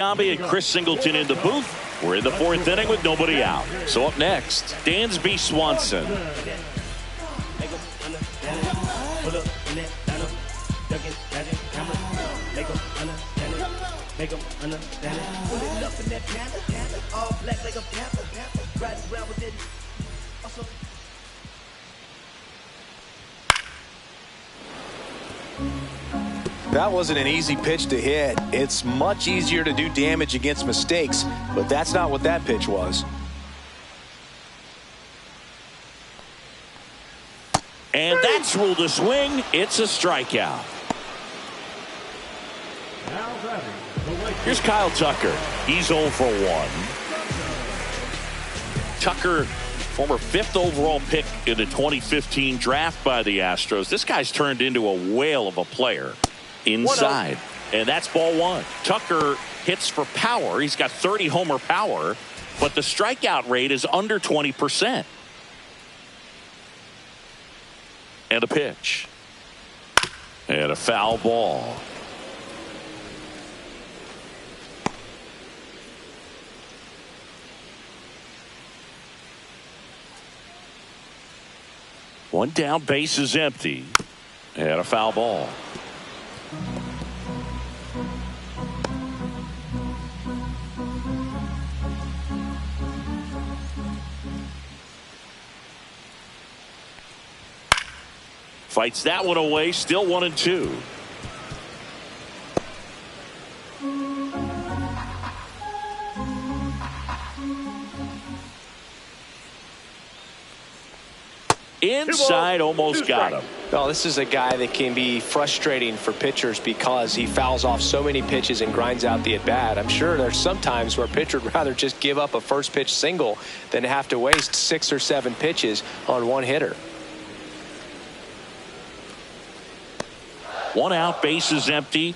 Giambi and Chris Singleton in the booth. We're in the fourth inning with nobody out. So up next, Dansby Swanson. That wasn't an easy pitch to hit. It's much easier to do damage against mistakes, but that's not what that pitch was. And that's ruled a swing. It's a strikeout. Here's Kyle Tucker. He's 0 for 1. Tucker, former 5th overall pick in the 2015 draft by the Astros. This guy's turned into a whale of a player inside. And that's ball 1. Tucker hits for power. He's got 30 homer power, but the strikeout rate is under 20%. And a pitch. And a foul ball. One down, base is empty. And a foul ball. Fights that one away, still 1-2. Inside, almost got him. Well, this is a guy that can be frustrating for pitchers because he fouls off so many pitches and grinds out the at-bat. I'm sure there's some times where a pitcher would rather just give up a first pitch single than have to waste 6 or 7 pitches on one hitter. 1 out, base is empty.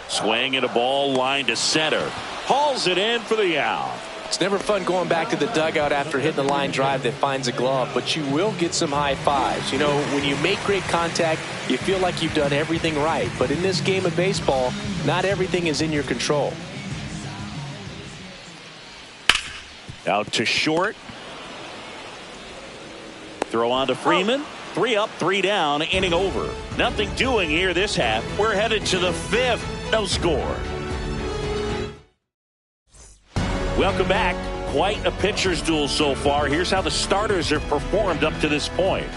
Swing and a ball, line to center. Hauls it in for the out. It's never fun going back to the dugout after hitting a line drive that finds a glove, but you will get some high fives. You know, when you make great contact, you feel like you've done everything right. But in this game of baseball, not everything is in your control. Out to short. Throw on to Freeman. 3 up, 3 down, inning over. Nothing doing here this half. We're headed to the 5th. No score. Welcome back. Quite a pitcher's duel so far. Here's how the starters have performed up to this point.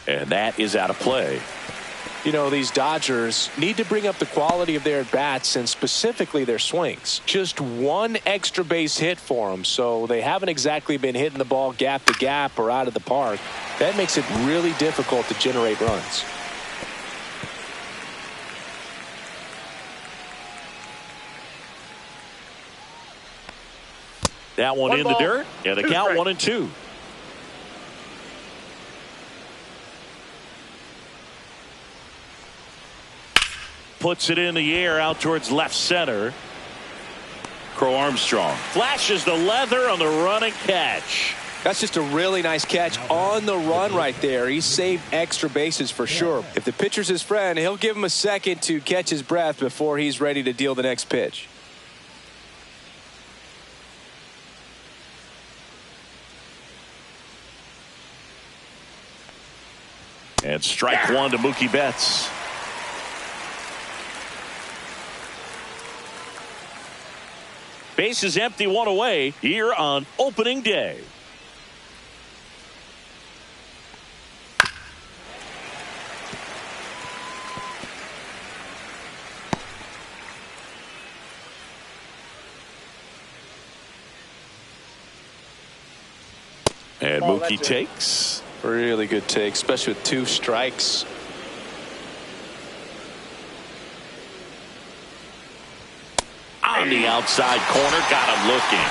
And that is out of play. You know, these Dodgers need to bring up the quality of their at-bats and specifically their swings. Just one extra base hit for them, so they haven't exactly been hitting the ball gap to gap or out of the park. That makes it really difficult to generate runs. That one in the dirt, and the count 1-2. Puts it in the air out towards left center. Crow Armstrong flashes the leather on the run and catch. That's just a really nice catch on the run right there. He saved extra bases for sure. If the pitcher's his friend, he'll give him a second to catch his breath before he's ready to deal the next pitch. And strike 1 to Mookie Betts. Base is empty, 1 away here on opening day. And Mookie takes. Really good take, especially with 2 strikes. On the outside corner, got him looking.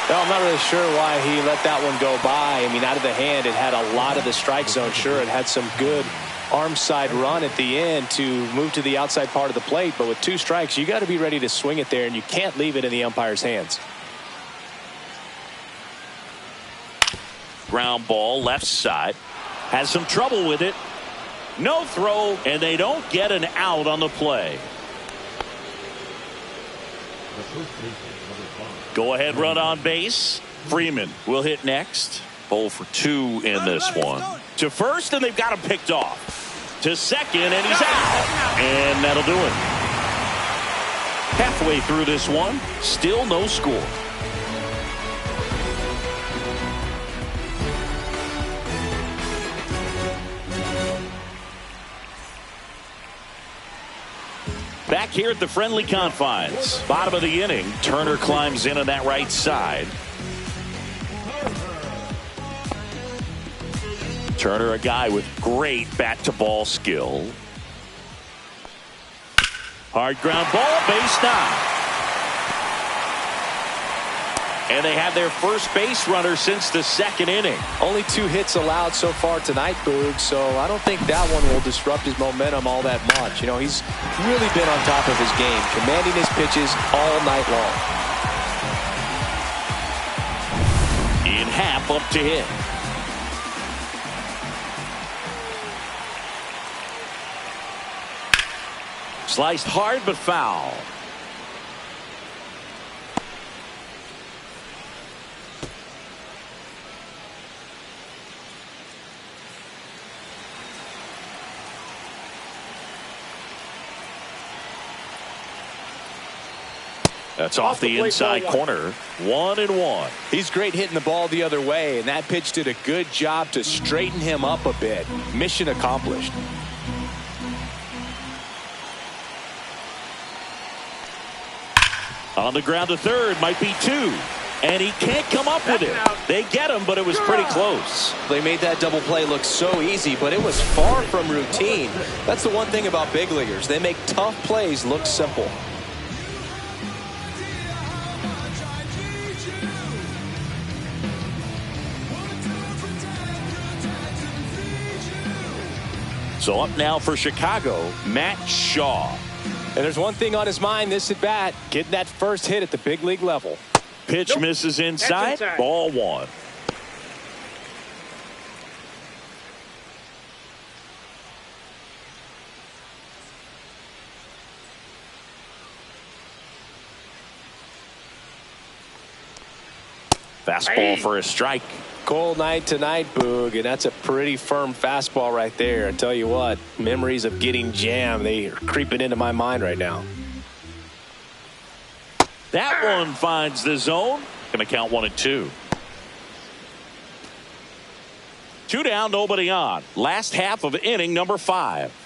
No, I'm not really sure why he let that one go by. I mean, out of the hand, it had a lot of the strike zone. Sure, it had some good arm side run at the end to move to the outside part of the plate. But with 2 strikes, you got to be ready to swing it there, and you can't leave it in the umpire's hands. Ground ball left side. Has some trouble with it. No throw, and they don't get an out on the play. Go ahead run on base. Freeman will hit next. 0 for 2 in this one. To first, and they've got him picked off. To second, and he's out. And that'll do it. Halfway through this one, still no score. Back here at the friendly confines. Bottom of the inning. Turner climbs in on that right side. Turner, a guy with great bat-to-ball skill. Hard ground ball, base knock. And they have their first base runner since the second inning. Only 2 hits allowed so far tonight, Boog, so I don't think that one will disrupt his momentum all that much. You know, he's really been on top of his game, commanding his pitches all night long. In half up to hit. Sliced hard but foul. That's off the inside corner. 1-1. He's great hitting the ball the other way, and that pitch did a good job to straighten him up a bit. Mission accomplished. On the ground to third, might be 2. And he can't come up with it. They get him, but it was pretty close. They made that double play look so easy, but it was far from routine. That's the one thing about big leaguers. They make tough plays look simple. So up now for Chicago, Matt Shaw. And there's one thing on his mind this at bat, getting that first hit at the big league level. Pitch misses inside. Ball 1. Fastball for a strike. Cold night tonight, Boog, and that's a pretty firm fastball right there. I tell you what, memories of getting jammed, they are creeping into my mind right now. That one finds the zone. Going to count 1-2. 2 down, nobody on. Last half of inning number 5.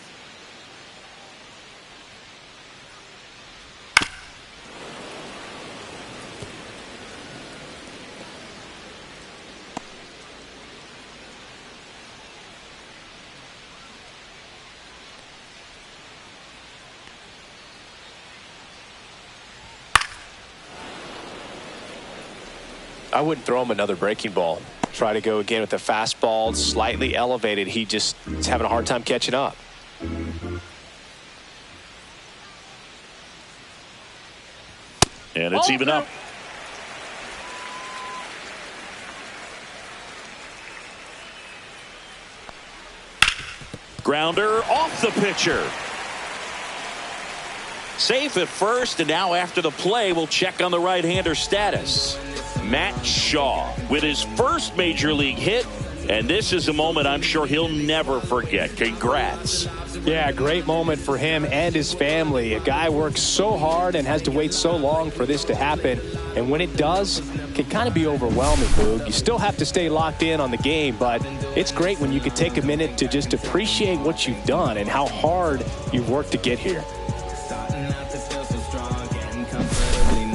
I wouldn't throw him another breaking ball. Try to go again with the fastball, slightly elevated. He just is having a hard time catching up. And it's even up. Grounder off the pitcher. Safe at first, and now after the play, we'll check on the right-hander status. Matt Shaw with his first major league hit, and this is a moment I'm sure he'll never forget. Congrats. Yeah, great moment for him and his family. A guy works so hard and has to wait so long for this to happen, and when it does, it can kind of be overwhelming, Boog. You still have to stay locked in on the game, but it's great when you can take a minute to just appreciate what you've done and how hard you've worked to get here.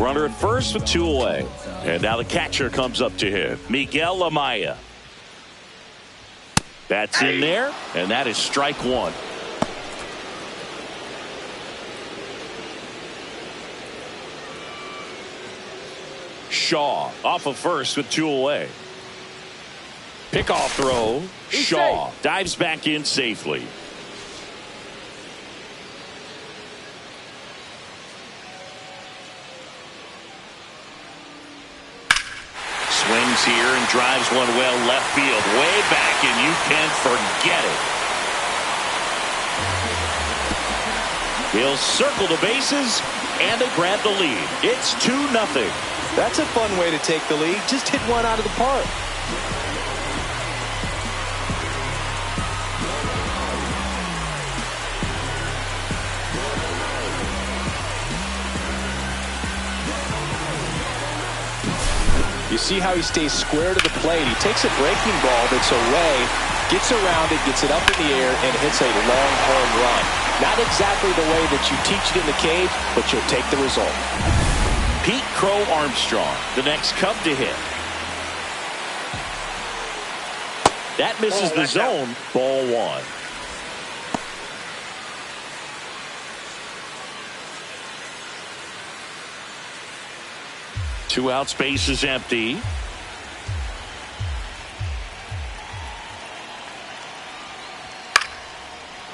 Runner at first with 2 away. And now the catcher comes up to him, Miguel Amaya. That's in there, and that is strike 1. Shaw off of first with 2 away. Pickoff throw. Shaw dives back in safely. Swings here and drives one well left field. Way back, and you can forget it. He'll circle the bases, and they grab the lead. It's 2-0. That's a fun way to take the lead. Just hit one out of the park. You see how he stays square to the plate. He takes a breaking ball that's away, gets around it, gets it up in the air, and hits a long home run. Not exactly the way that you teach it in the cage, but you'll take the result. Pete Crow Armstrong, the next Cub to hit. That misses the zone. Ball 1. Two out, space is empty.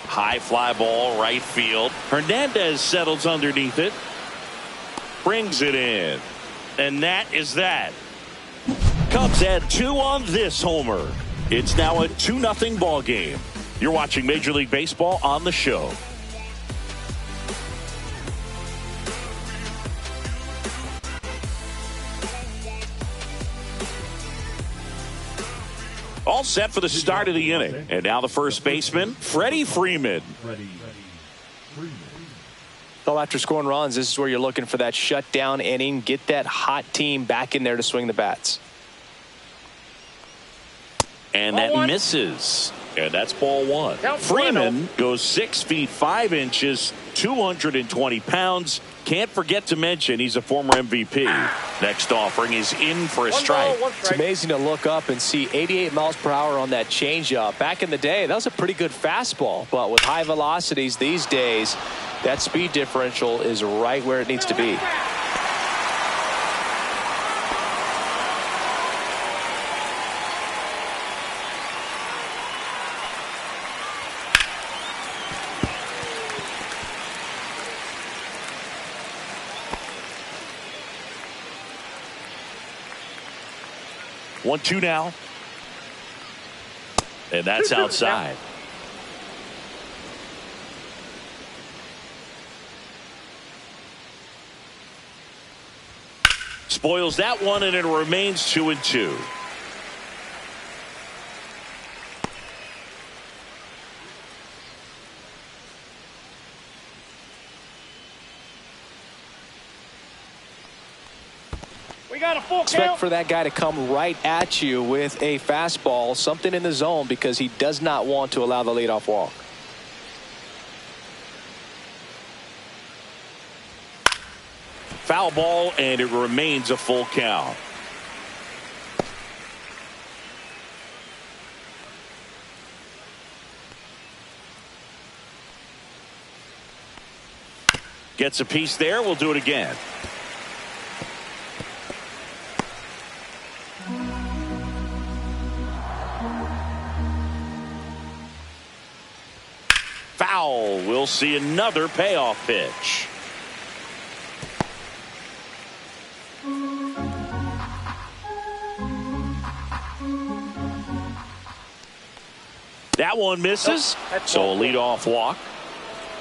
High fly ball, right field. Hernandez settles underneath it. Brings it in. And that is that. Cubs add 2 on this homer. It's now a 2-0 ball game. You're watching Major League Baseball on the show. All set for the start of the inning. And now the first baseman, Freddie Freeman. Well, after scoring runs, this is where you're looking for that shutdown inning. Get that hot team back in there to swing the bats. And that misses. And that's ball 1. Freeman goes 6 feet 5 inches, 220 pounds. Can't forget to mention he's a former MVP. Next offering is in for a strike. It's amazing to look up and see 88 miles per hour on that changeup. Back in the day, that was a pretty good fastball. But with high velocities these days, that speed differential is right where it needs to be. One, 2 now. And that's outside. Spoils that one, and it remains 2-2. Expect for that guy to come right at you with a fastball, something in the zone, because he does not want to allow the leadoff walk. Foul ball, and it remains a full count. Gets a piece there. We'll do it again. Foul. We'll see another payoff pitch. That one misses. So a leadoff walk.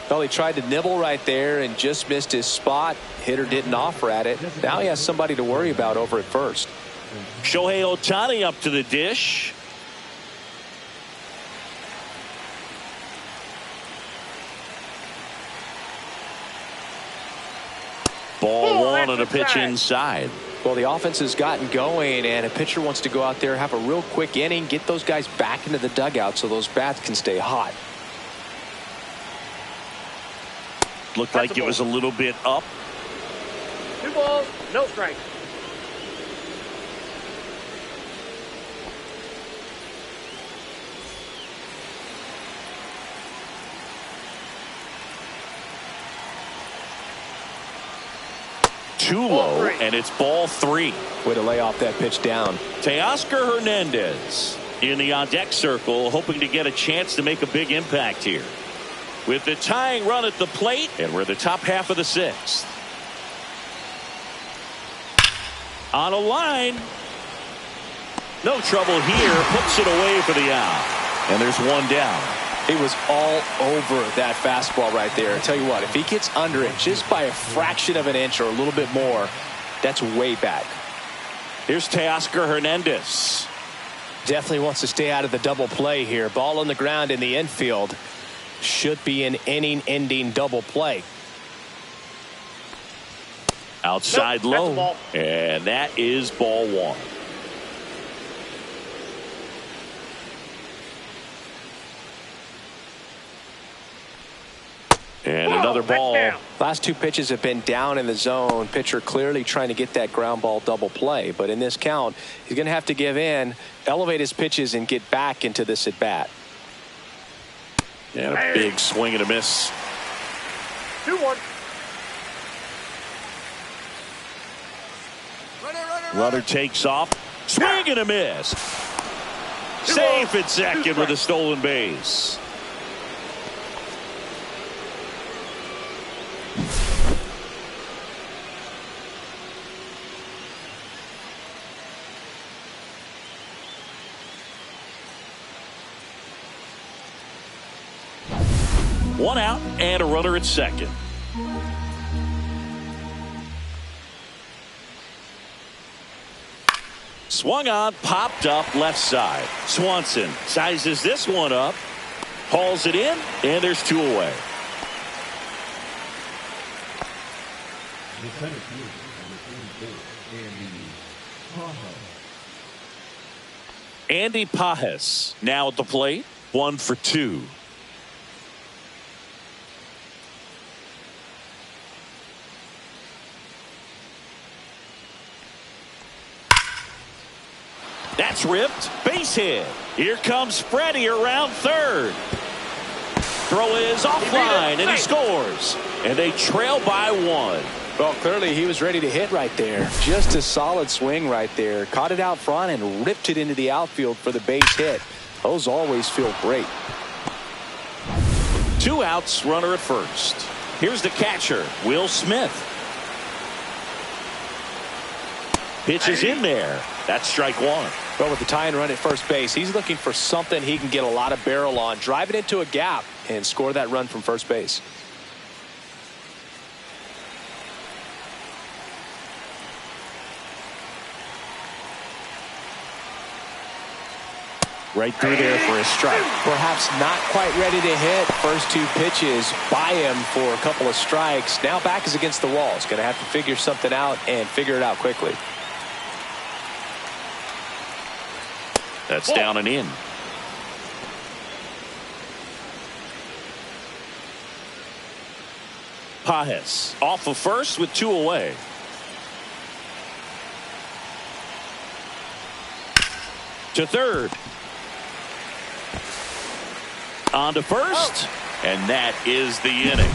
Well, he tried to nibble right there and just missed his spot. Hitter didn't offer at it. Now he has somebody to worry about over at first. Shohei Ohtani up to the dish. Ball 1 on a pitch inside. Well, the offense has gotten going, and a pitcher wants to go out there, have a real quick inning, get those guys back into the dugout so those bats can stay hot. Looked like it was a little bit up. 2 balls, no strike. Too low, and it's ball 3. Way to lay off that pitch down. Teoscar Hernandez in the on-deck circle, hoping to get a chance to make a big impact here. With the tying run at the plate, and we're the top half of the sixth. On a line. No trouble here. Puts it away for the out. And there's one down. He was all over that fastball right there. I tell you what, if he gets under it just by a fraction of an inch or a little bit more, that's way back. Here's Teoscar Hernandez. Definitely wants to stay out of the double play here. Ball on the ground in the infield. Should be an inning-ending double play. Outside low. And that is ball one. And another ball. Last two pitches have been down in the zone. Pitcher clearly trying to get that ground ball double play. But in this count, he's going to have to give in, elevate his pitches, and get back into this at bat. And a big swing and a miss. 2-1. Runner takes off. Swing and a miss. Safe at second with a stolen base. One out and a runner at second. Swung on, popped up left side. Swanson sizes this one up, hauls it in, and there's two away. Andy Pages now at the plate, 1 for 2. That's ripped. Base hit. Here comes Freddie around third. Throw is offline, and he scores. And they trail by 1. Well, clearly he was ready to hit right there. Just a solid swing right there. Caught it out front and ripped it into the outfield for the base hit. Those always feel great. 2 outs, runner at first. Here's the catcher, Will Smith. Pitch is in there. That's strike 1. Well, with the tie and run at first base, he's looking for something he can get a lot of barrel on. Drive it into a gap and score that run from first base. Right through there for a strike. Perhaps not quite ready to hit. First 2 pitches by him for a couple of strikes. Now back is against the wall. He's going to have to figure something out and figure it out quickly. That's down and in. Pages off of first with 2 away. To third. On to first. And that is the inning.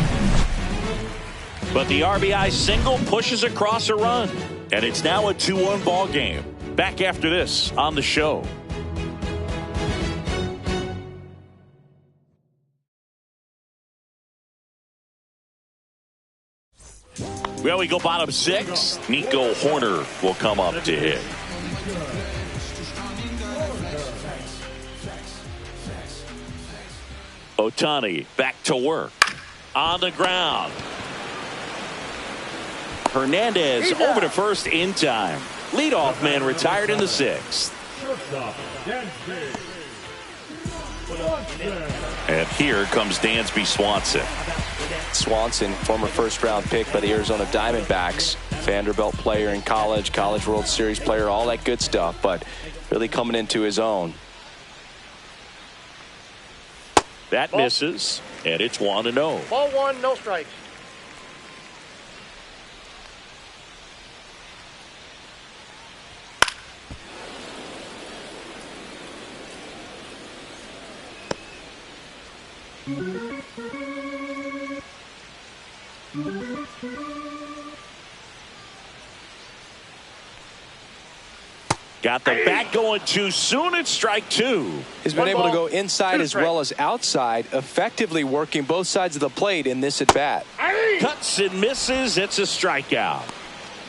But the RBI single pushes across a run. And it's now a 2-1 ball game. Back after this on the show. Well, we go bottom 6. Nico Hoerner will come up to hit. Ohtani back to work. On the ground. Hernandez over to first in time. Leadoff man retired in the 6th. And here comes Dansby Swanson. Swanson, former first-round pick by the Arizona Diamondbacks. Vanderbilt player in college, College World Series player, all that good stuff, but really coming into his own. That misses, and it's 1-0. Ball 1, no strikes. Got the bat going too soon. It's strike two. He's been able to go inside as well as outside, effectively working both sides of the plate in this at bat. Cuts and misses. It's a strikeout.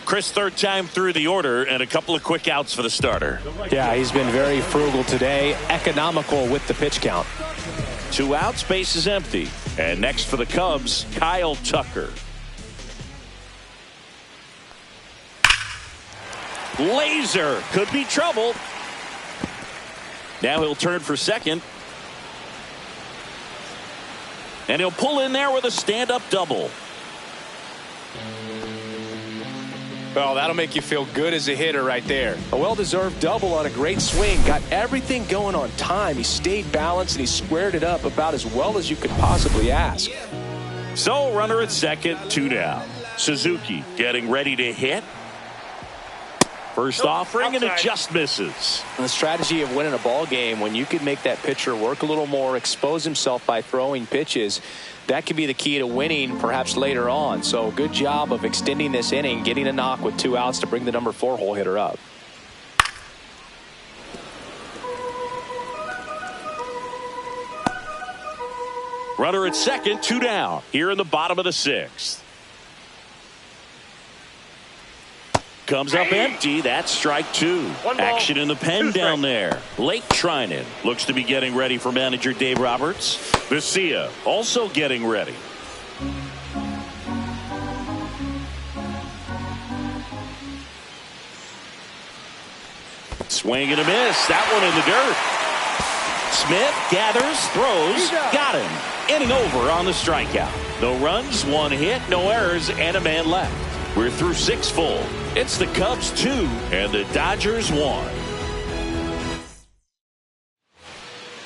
Chris, third time through the order, and a couple of quick outs for the starter. Yeah, he's been very frugal today, economical with the pitch count. 2 outs, base is empty. And next for the Cubs, Kyle Tucker. Laser could be trouble. Now he'll turn for second. And he'll pull in there with a stand-up double. Well, that'll make you feel good as a hitter right there. A well-deserved double on a great swing. Got everything going on time. He stayed balanced and he squared it up about as well as you could possibly ask. So runner at second, 2 down. Suzuki getting ready to hit. First offering, and it just misses. The strategy of winning a ball game, when you can make that pitcher work a little more, expose himself by throwing pitches, that could be the key to winning perhaps later on. So good job of extending this inning, getting a knock with 2 outs to bring the number 4 hole hitter up. Runner at second, 2 down. Here in the bottom of the 6th. Comes up empty. That's strike 2. Action in the pen down there. Lake Trinan looks to be getting ready for manager Dave Roberts. Vesia also getting ready. Swing and a miss. That one in the dirt. Smith gathers, throws, got him. Inning over on the strikeout. No runs, 1 hit, no errors, and a man left. We're through 6 full. It's the Cubs 2 and the Dodgers 1.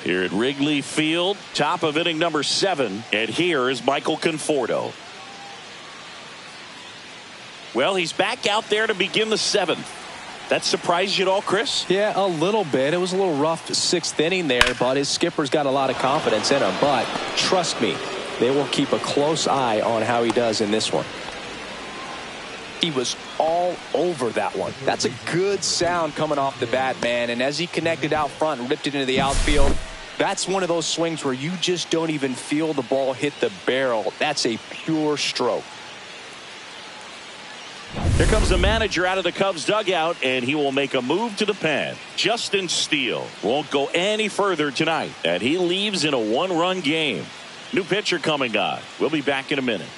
Here at Wrigley Field, top of inning number 7, and here is Michael Conforto. Well, he's back out there to begin the 7th. That surprised you at all, Chris? Yeah, a little bit. It was a little rough 6th inning there, but his skipper's got a lot of confidence in him. But trust me, they will keep a close eye on how he does in this one. He was all over that one. That's a good sound coming off the bat, man. And as he connected out front and ripped it into the outfield, that's one of those swings where you just don't even feel the ball hit the barrel. That's a pure stroke. Here comes the manager out of the Cubs dugout, and he will make a move to the pen. Justin Steele won't go any further tonight, and he leaves in a 1-run game. New pitcher coming on. We'll be back in a minute.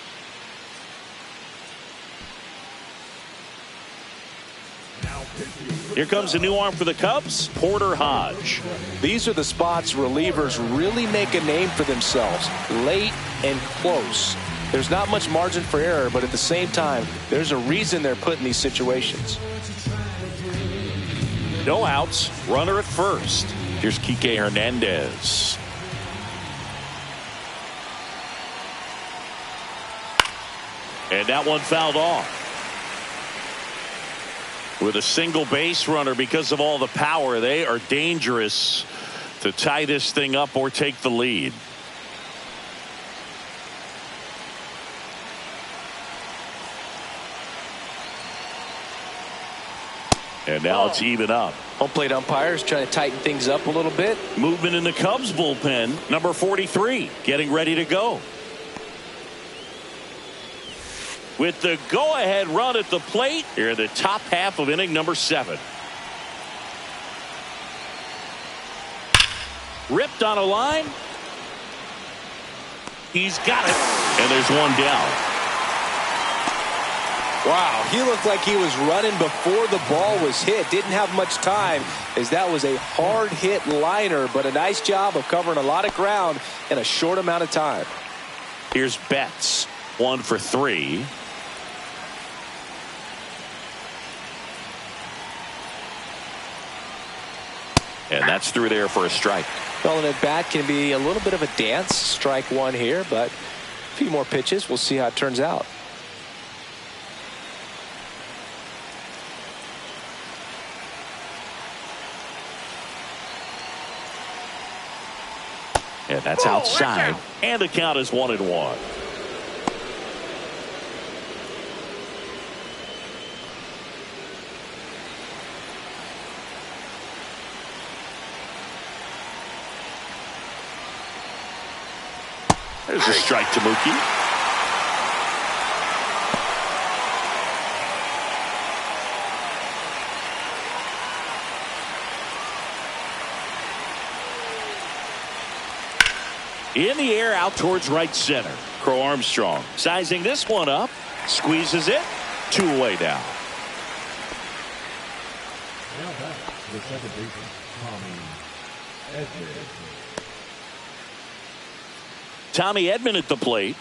Here comes a new arm for the Cubs, Porter Hodge. These are the spots relievers really make a name for themselves, late and close. There's not much margin for error, but at the same time, there's a reason they're put in these situations. No outs, runner at first. Here's Kike Hernandez. And that one fouled off. With a single base runner, because of all the power, they are dangerous to tie this thing up or take the lead. And now it's even up. Home plate umpires trying to tighten things up a little bit. Movement in the Cubs bullpen. Number 43 getting ready to go. With the go-ahead run at the plate here in the top half of inning number 7. Ripped on a line. He's got it. And there's one down. Wow, he looked like he was running before the ball was hit. Didn't have much time, as that was a hard hit liner, but a nice job of covering a lot of ground in a short amount of time. Here's Betts, 1 for 3. And that's through there for a strike. Well, an at-bat can be a little bit of a dance. Strike 1 here, but a few more pitches. We'll see how it turns out. And that's outside. And the count is 1-1. There's a strike to Mookie. In the air out towards right center. Crow Armstrong sizing this one up. Squeezes it. 2 away now. Now back to the second baseman, Tommy Edman. Tommy Edman at the plate.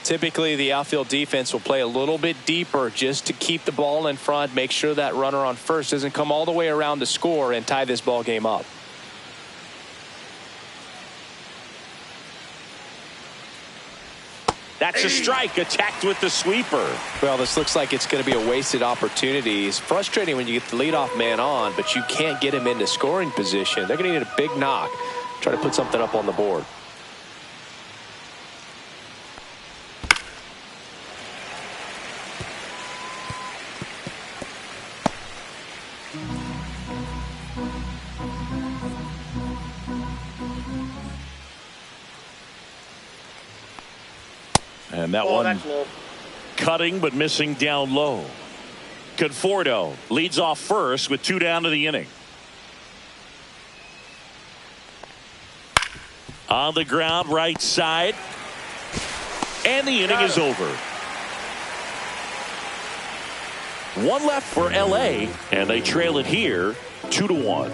Typically, the outfield defense will play a little bit deeper just to keep the ball in front, make sure that runner on first doesn't come all the way around to score and tie this ball game up. That's a strike, attacked with the sweeper. Well, this looks like it's going to be a wasted opportunity. It's frustrating when you get the leadoff man on, but you can't get him into scoring position. They're going to need a big knock, try to put something up on the board. And that one cutting but missing down low. Conforto leads off first with 2 down to the inning. On the ground right side. And the inning is over. 1 left for LA, and they trail it here 2-1.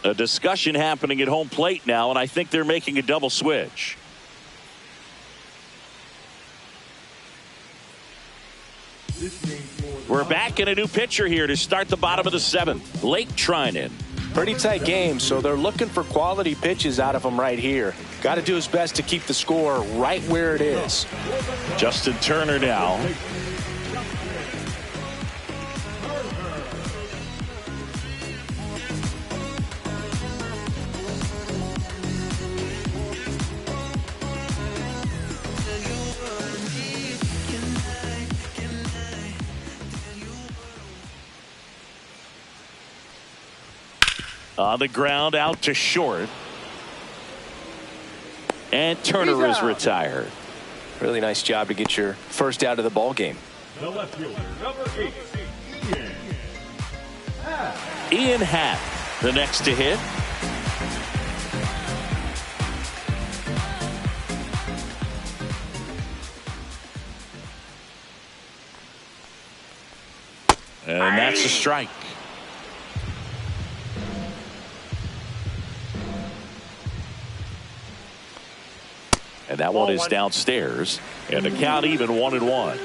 A discussion happening at home plate now, and I think they're making a double switch. We're back in a new pitcher here to start the bottom of the 7th. Blake Treinen. Pretty tight game, so they're looking for quality pitches out of him right here. Got to do his best to keep the score right where it is. Justin Turner now. On the ground out to short. And Turner is retired. Really nice job to get your first out of the ball game. The left fielder, number 8, Ian Happ, the next to hit. And that's a strike. And that one is downstairs. And the count even 1-1.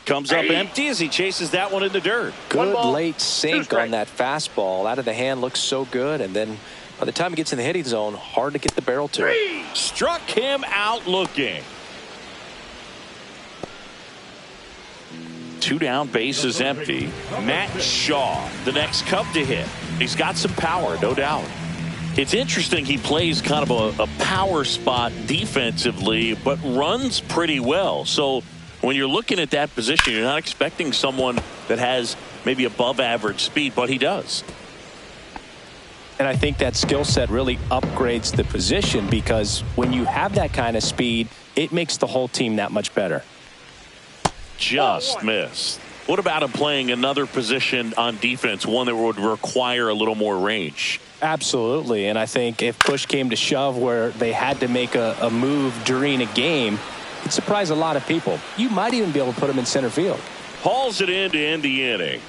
Comes up empty as he chases that one in the dirt. Good late sink on that fastball. Out of the hand, looks so good. And then by the time he gets in the hitting zone, hard to get the barrel to it. Struck him out looking. 2 down, bases empty. Matt Shaw, the next Cub to hit. He's got some power, no doubt. It's interesting he plays kind of a power spot defensively, but runs pretty well. So when you're looking at that position, you're not expecting someone that has maybe above average speed, but he does. And I think that skill set really upgrades the position, because when you have that kind of speed, it makes the whole team that much better. Just missed. What about him playing another position on defense, one that would require a little more range? Absolutely. And I think if push came to shove where they had to make a move during a game, it'd surprise a lot of people. You might even be able to put him in center field. Hauls it in to end the inning.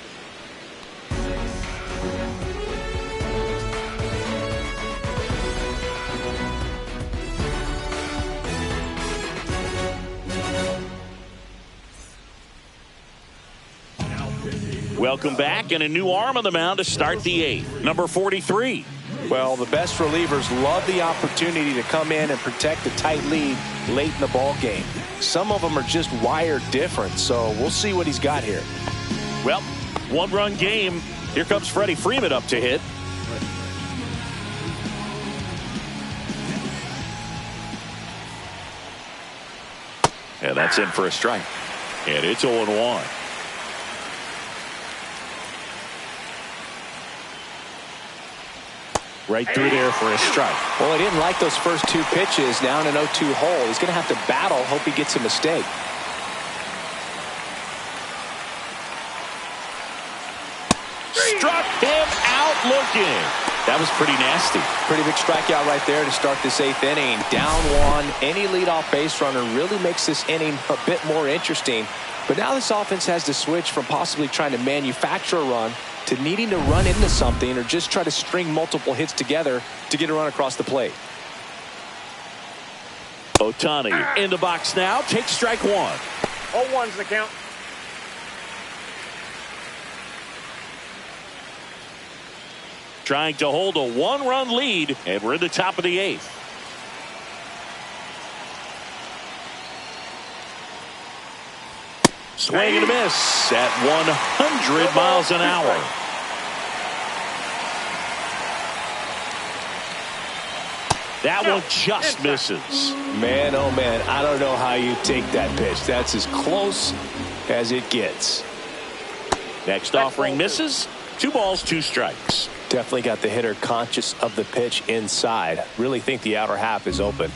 Welcome back, and a new arm on the mound to start the 8th. Number 43. Well, the best relievers love the opportunity to come in and protect a tight lead late in the ball game. Some of them are just wired different, so we'll see what he's got here. Well, 1-run game. Here comes Freddie Freeman up to hit. And that's in for a strike. And it's 0-1. Right through there for a strike. Well, he didn't like those first two pitches. Now in an 0-2 hole. He's going to have to battle. Hope he gets a mistake. Struck him out looking. That was pretty nasty. Pretty big strikeout right there to start this 8th inning. Down one. Any leadoff base runner really makes this inning a bit more interesting. But now this offense has to switch from possibly trying to manufacture a run to needing to run into something or just try to string multiple hits together to get a run across the plate. Ohtani in the box now. Takes strike one. 0-1's the count. Trying to hold a 1-run lead, and we're in the top of the 8th. Swing and a miss at 100 miles an hour. That one just misses. Man, oh man, I don't know how you take that pitch. That's as close as it gets. Next offering misses. 2 balls, 2 strikes. Definitely got the hitter conscious of the pitch inside. Really think the outer half is open.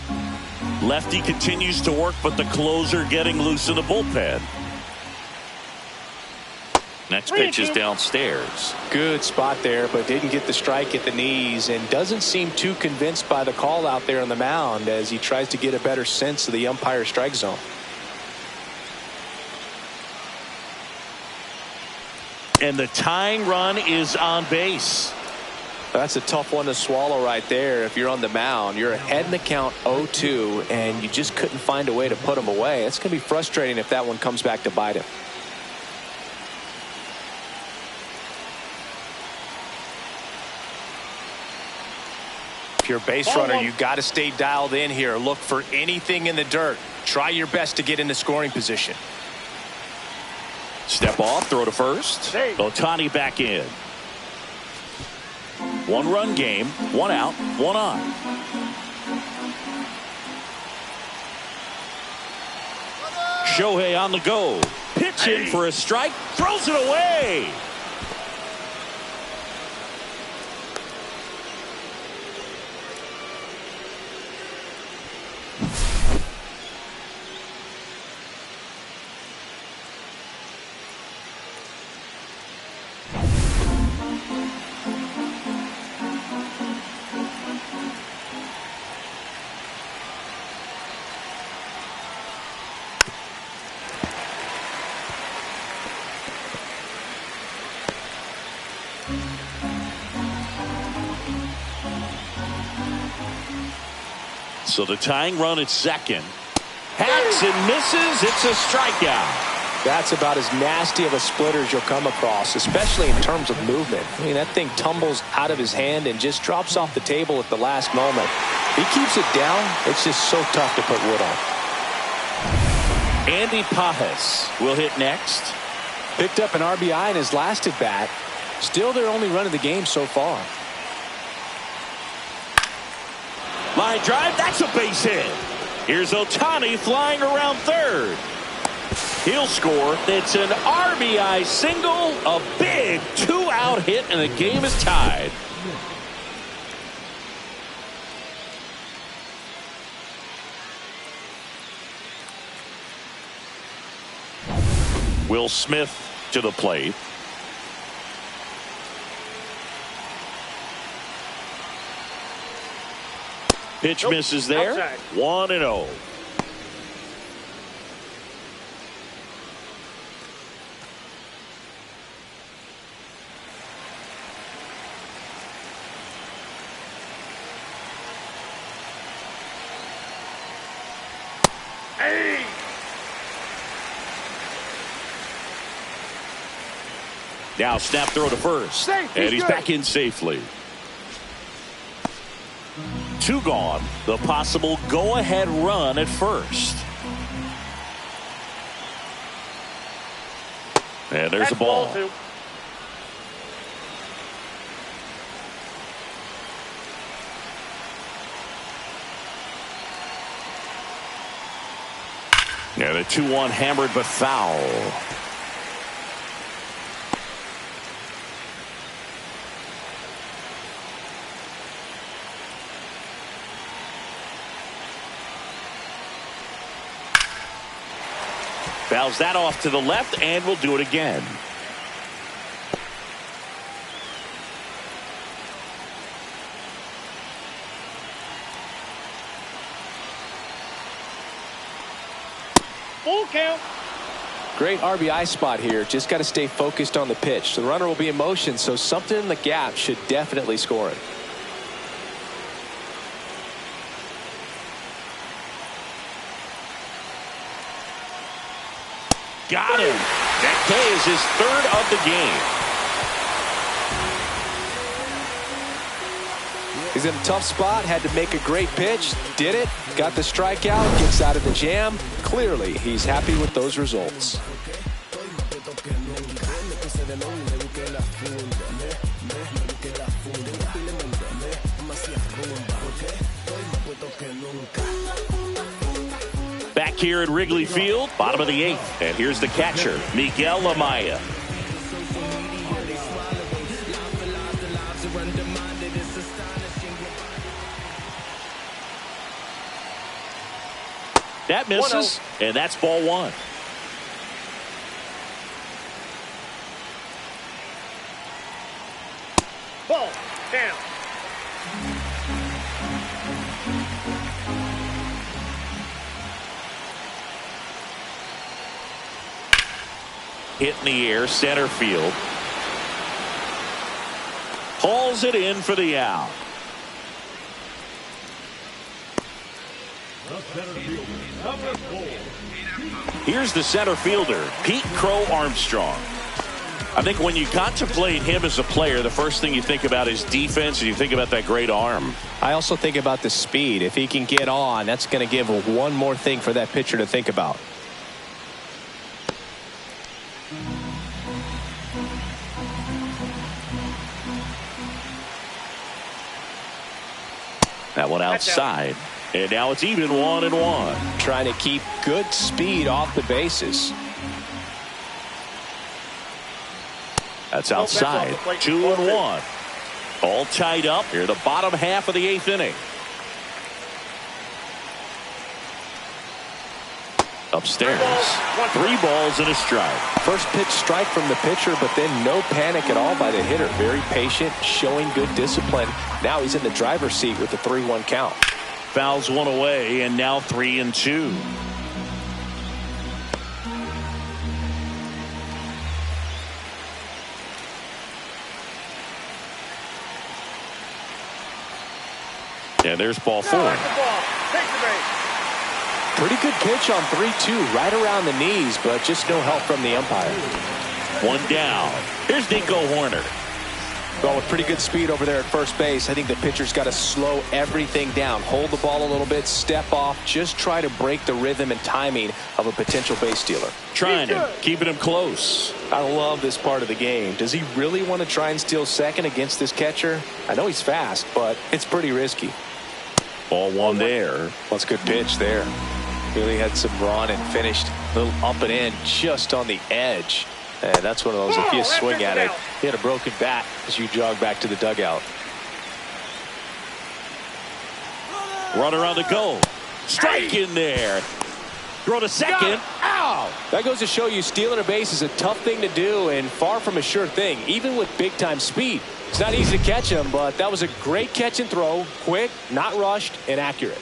Lefty continues to work, but the closer getting loose in the bullpen. Next pitch is downstairs. Good spot there, but didn't get the strike at the knees and doesn't seem too convinced by the call out there on the mound as he tries to get a better sense of the umpire strike zone. And the tying run is on base. That's a tough one to swallow right there. If you're on the mound, you're ahead in the count 0-2 and you just couldn't find a way to put him away. It's going to be frustrating if that one comes back to bite him. If you're a base runner, you got to stay dialed in here. Look for anything in the dirt. Try your best to get into scoring position. Step off, throw to first. Ohtani back in. 1-run game, 1 out, 1 on. Shohei on the go. Pitching for a strike, throws it away. So the tying run at second. Hacks and misses. It's a strikeout. That's about as nasty of a splitter as you'll come across, especially in terms of movement. I mean, that thing tumbles out of his hand and just drops off the table at the last moment. He keeps it down. It's just so tough to put wood on. Andy Pages will hit next. Picked up an RBI in his last at bat. Still their only run of the game so far. Line drive, that's a base hit. Here's Ohtani flying around third. He'll score. It's an RBI single, a big 2-out hit, and the game is tied. Will Smith to the plate. Pitch misses there. Outside. 1-0. Now snap throw to first. And he's back in safely. 2 gone. The possible go-ahead run at first. And there's a ball. And a 2-1 hammered but foul. Fouls that off to the left, and we'll do it again. Full count. Great RBI spot here. Just got to stay focused on the pitch. The runner will be in motion, so something in the gap should definitely score it. Got him. That K is his third of the game. He's in a tough spot, had to make a great pitch, did it, got the strikeout, gets out of the jam. Clearly, he's happy with those results. Back here at Wrigley Field, bottom of the 8th. And here's the catcher, Miguel Amaya. That misses, and that's ball 1. Ball down. Hit in the air, center field. Hauls it in for the out. Here's the center fielder, Pete Crow Armstrong. I think when you contemplate him as a player, the first thing you think about is defense, and you think about that great arm. I also think about the speed. If he can get on, that's going to give one more thing for that pitcher to think about. That one outside. And now it's even 1-1. Trying to keep good speed off the bases. That's outside. 2-1. All tied up here, the bottom half of the 8th inning. Upstairs. 3 balls and a strike. First pitch strike from the pitcher, but then no panic at all by the hitter. Very patient, showing good discipline. Now he's in the driver's seat with the 3-1 count. Fouls one away, and now 3-2. And there's ball 4. Pretty good pitch on 3-2, right around the knees, but just no help from the umpire. 1 down. Here's Nico Hoerner. Well, with pretty good speed over there at first base, I think the pitcher's got to slow everything down. Hold the ball a little bit, step off, just try to break the rhythm and timing of a potential base stealer. Trying him, keeping him close. I love this part of the game. Does he really want to try and steal second against this catcher? I know he's fast, but it's pretty risky. Ball 1 there. Well, it's a good pitch there. Really had some run and finished a little up and in just on the edge. And that's one of those, if you swing at it, you had a broken bat as you jog back to the dugout. Runner on the go. Strike in there. Throw to second. Ow! That goes to show you stealing a base is a tough thing to do and far from a sure thing, even with big-time speed. It's not easy to catch him, but that was a great catch and throw. Quick, not rushed, and accurate.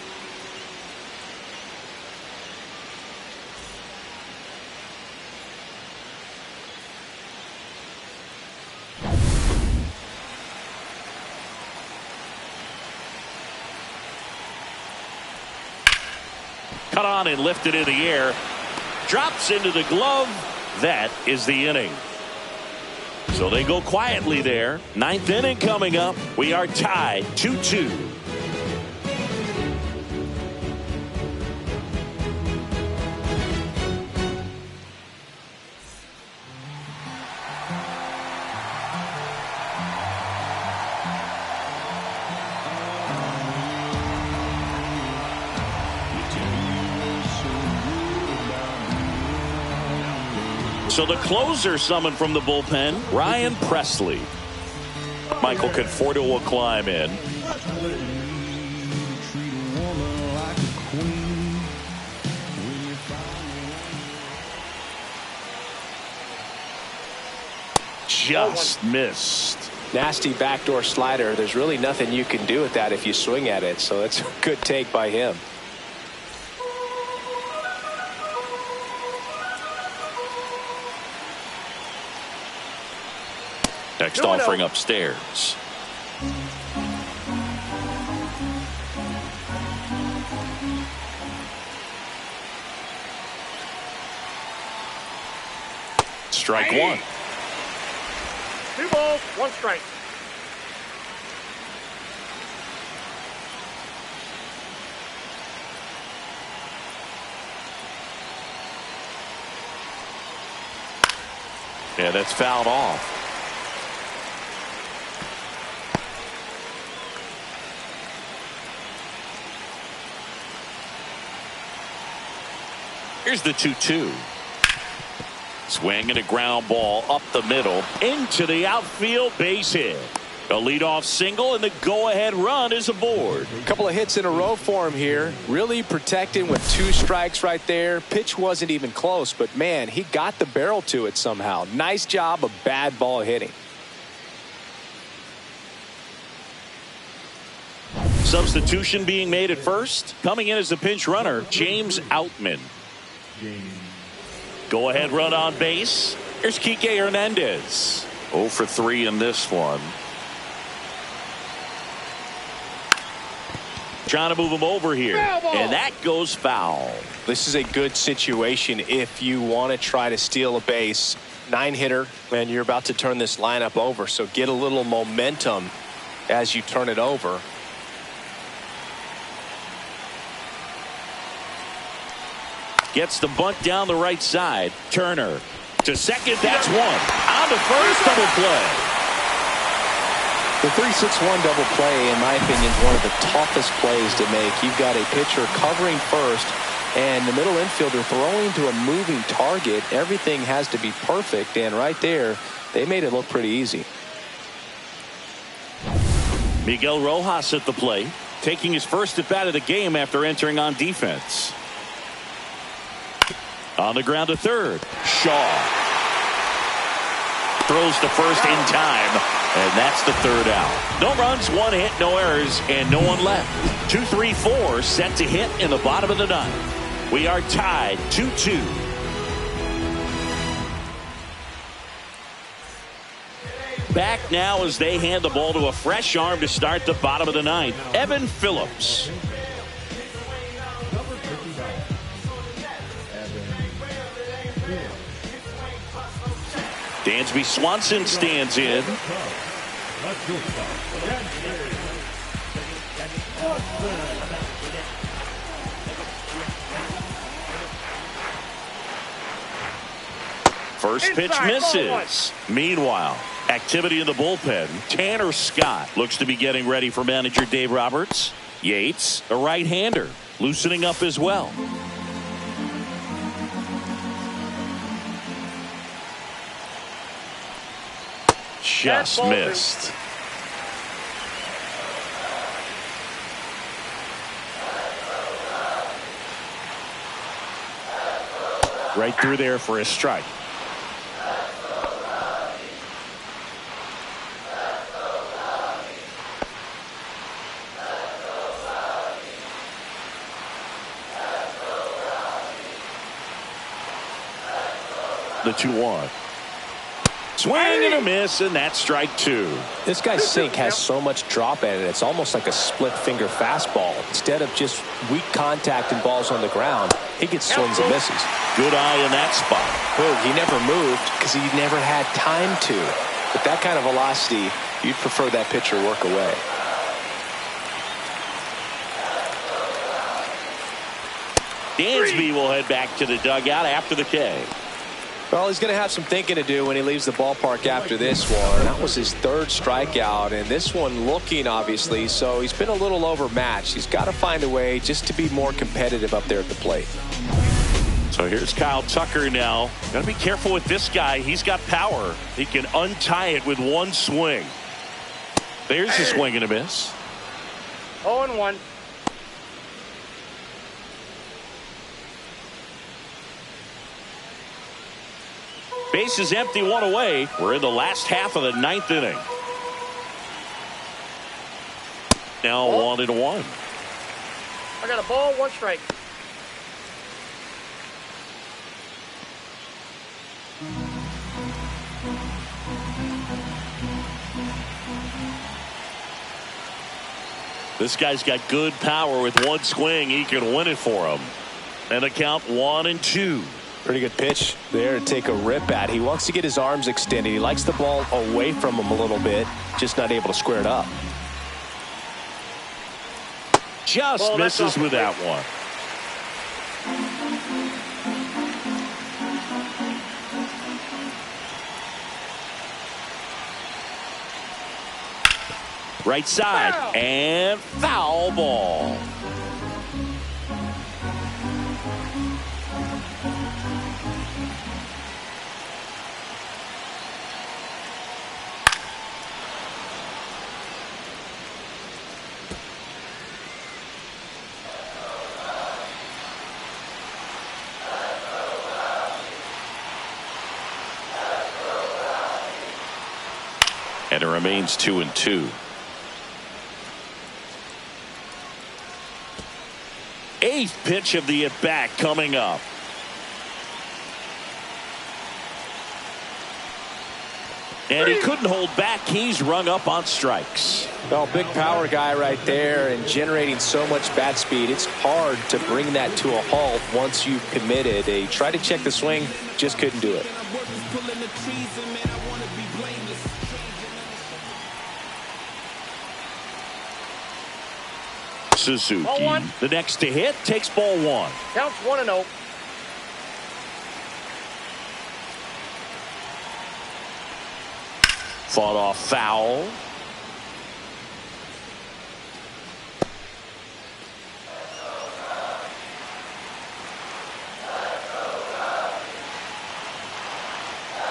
Cut on and lifted in the air. Drops into the glove. That is the inning. So they go quietly there. 9th inning coming up. We are tied 2-2. So the closer summoned from the bullpen, Ryan Presley. Michael Conforto will climb in. Just missed. Nasty backdoor slider. There's really nothing you can do with that if you swing at it. So that's a good take by him. Next offering upstairs. Strike one. 2 balls, 1 strike. Yeah, that's fouled off. Here's the 2-2. Swing and a ground ball up the middle into the outfield, base hit. A leadoff single and the go-ahead run is aboard. A couple of hits in a row for him here. Really protecting with 2 strikes right there. Pitch wasn't even close, but man, he got the barrel to it somehow. Nice job of bad ball hitting. Substitution being made at first. Coming in as a pinch runner, James Outman. Go ahead run on base. Here's Kike Hernandez. 0 for 3 in this one. Trying to move him over here. And that goes foul. This is a good situation if you want to try to steal a base. 9-hitter, and you're about to turn this lineup over. So get a little momentum as you turn it over. Gets the bunt down the right side. Turner to second. That's one. On to first. Double play. The 3-6-1 double play, in my opinion, is one of the toughest plays to make. You've got a pitcher covering first and the middle infielder throwing to a moving target. Everything has to be perfect, and right there they made it look pretty easy. Miguel Rojas at the plate, taking his first at bat of the game after entering on defense. On the ground to third. Shaw throws to first in time, and that's the third out. No runs, 1 hit, no errors, and no one left. 2-3-4 set to hit in the bottom of the 9th. We are tied 2-2. Back now as they hand the ball to a fresh arm to start the bottom of the 9th. Evan Phillips. Dansby Swanson stands in. First pitch misses. Meanwhile, activity in the bullpen. Tanner Scott looks to be getting ready for manager Dave Roberts. Yates, a right-hander, loosening up as well. Just missed. Right through there for a strike. The 2-1. Swing and a miss, and that's strike 2. This guy's sink has so much drop at it. It's almost like a split finger fastball. Instead of just weak contact and balls on the ground, he gets swings and misses. Good eye in that spot. Boog, he never moved because he never had time to. With that kind of velocity, you'd prefer that pitcher work away. Dansby will head back to the dugout after the K. Well, he's going to have some thinking to do when he leaves the ballpark after this one. That was his 3rd strikeout, and this one looking, obviously, so he's been a little overmatched. He's got to find a way just to be more competitive up there at the plate. So here's Kyle Tucker now. Got to be careful with this guy. He's got power. He can untie it with one swing. There's a swing and a miss. 0-1. Base is empty, one away. We're in the last half of the ninth inning. Now 1-1. I got a ball, 1 strike. This guy's got good power. With one swing, he can win it for him. And the count 1-2. Pretty good pitch there to take a rip at. He wants to get his arms extended. He likes the ball away from him a little bit, just not able to square it up. Just misses with that one. Right side, and foul ball. And it remains 2-2. Eighth pitch of the at-bat coming up. And he couldn't hold back. He's rung up on strikes. Well, big power guy right there and generating so much bat speed. It's hard to bring that to a halt once you've committed. He tried to check the swing, just couldn't do it. Suzuki, the next to hit, takes ball 1. Counts 1-0. Fought off foul.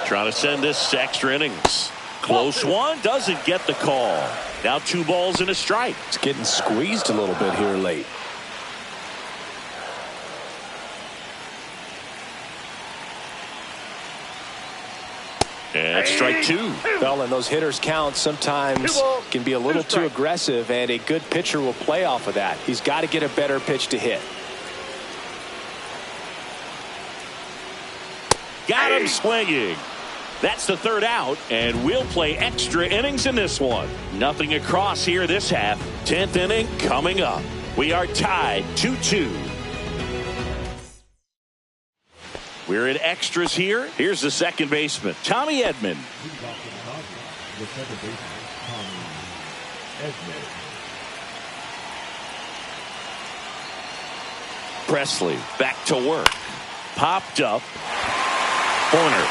Trying to send this to extra innings. Close one, doesn't get the call. Now 2 balls and a strike. It's getting squeezed a little bit here late. And strike 2. Well, and those hitters count sometimes can be a little too aggressive, and a good pitcher will play off of that. He's got to get a better pitch to hit. Got him swinging. That's the 3rd out, and we'll play extra innings in this one. Nothing across here this half. 10th inning coming up. We are tied 2-2. We're in extras here. Here's the second baseman, Tommy Edman. The second baseman, Tommy Edman. Presley back to work. Popped up. Corner.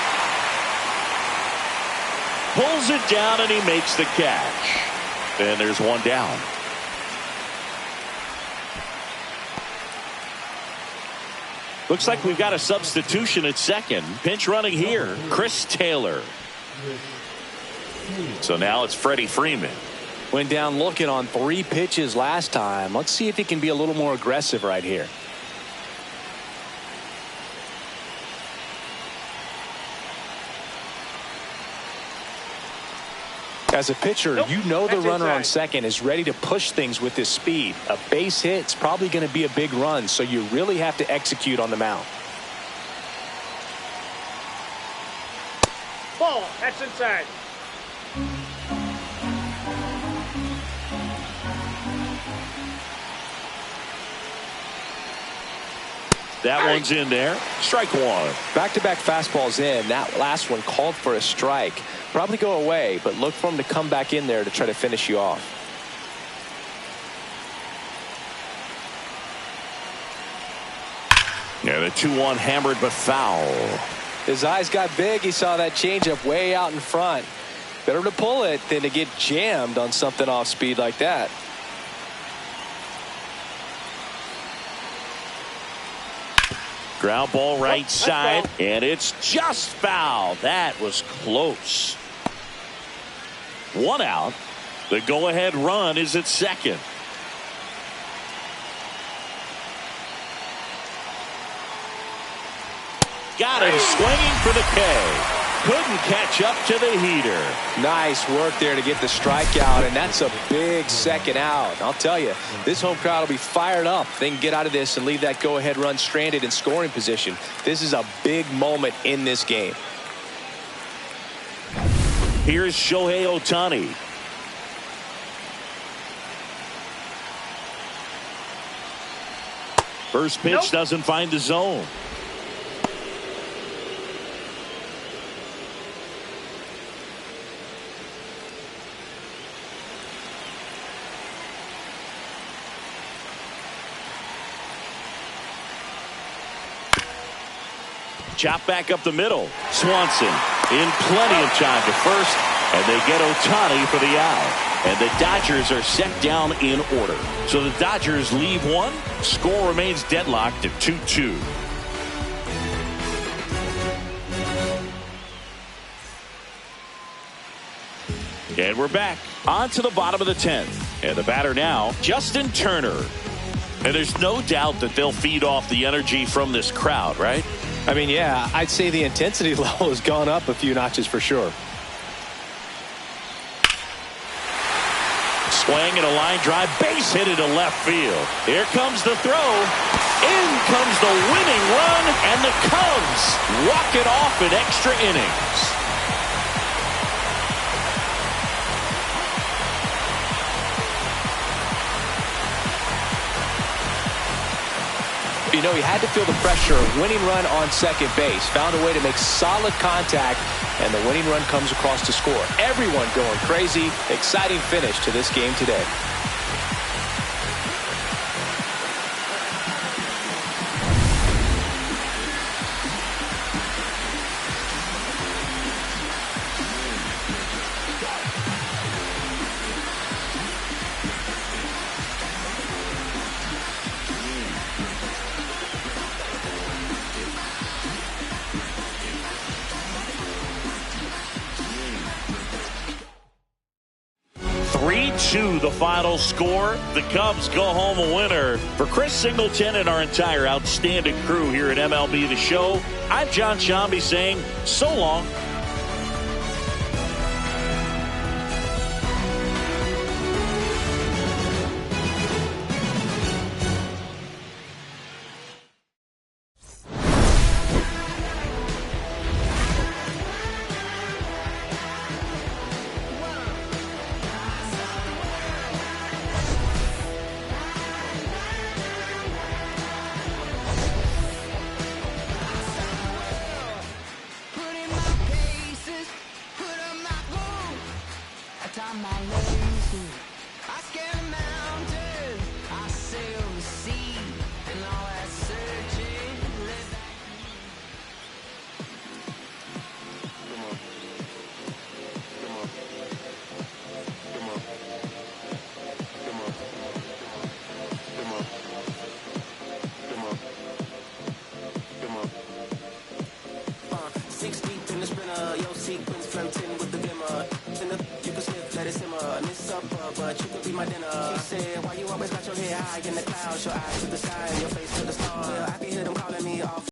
Pulls it down and he makes the catch. And there's one down. Looks like we've got a substitution at second. Pinch running here, Chris Taylor. So now it's Freddie Freeman. Went down looking on 3 pitches last time. Let's see if he can be a little more aggressive right here. As a pitcher, you know the runner on second is ready to push things with his speed. A base hit is probably going to be a big run, so you really have to execute on the mound. Ball, that's inside. That one's in there. Strike 1. Back-to-back fastballs in. That last one called for a strike. Probably go away, but look for him to come back in there to try to finish you off. Yeah, the 2-1 hammered but foul. His eyes got big. He saw that changeup way out in front. Better to pull it than to get jammed on something off speed like that. Ground ball right side, and it's just foul. That was close. 1 out. The go-ahead run is at second. Got him swinging for the K. Couldn't catch up to the heater. Nice work there to get the strikeout, and that's a big second out. I'll tell you, this home crowd will be fired up if they can get out of this and leave that go-ahead run stranded in scoring position. This is a big moment in this game. Here's Shohei Ohtani. First pitch doesn't find the zone. Chop back up the middle. Swanson in plenty of time to first, and they get Ohtani for the out. And the Dodgers are set down in order. So the Dodgers leave one. Score remains deadlocked at 2-2. And we're back on to the bottom of the 10th. And the batter now, Justin Turner. And there's no doubt that they'll feed off the energy from this crowd, right? I mean, yeah, I'd say the intensity level has gone up a few notches for sure. Swing and a line drive, base hit into left field. Here comes the throw. In comes the winning run, and the Cubs walk it off in extra innings. You know, he had to feel the pressure. Winning run on second base. Found a way to make solid contact, and the winning run comes across to score. Everyone going crazy. Exciting finish to this game today. The final score. The Cubs go home a winner. For Chris Singleton and our entire outstanding crew here at MLB The Show, I'm John Shambi saying so long. But you could be my dinner. She said, why you always got your head high in the clouds, your eyes to the side, your face to the stars.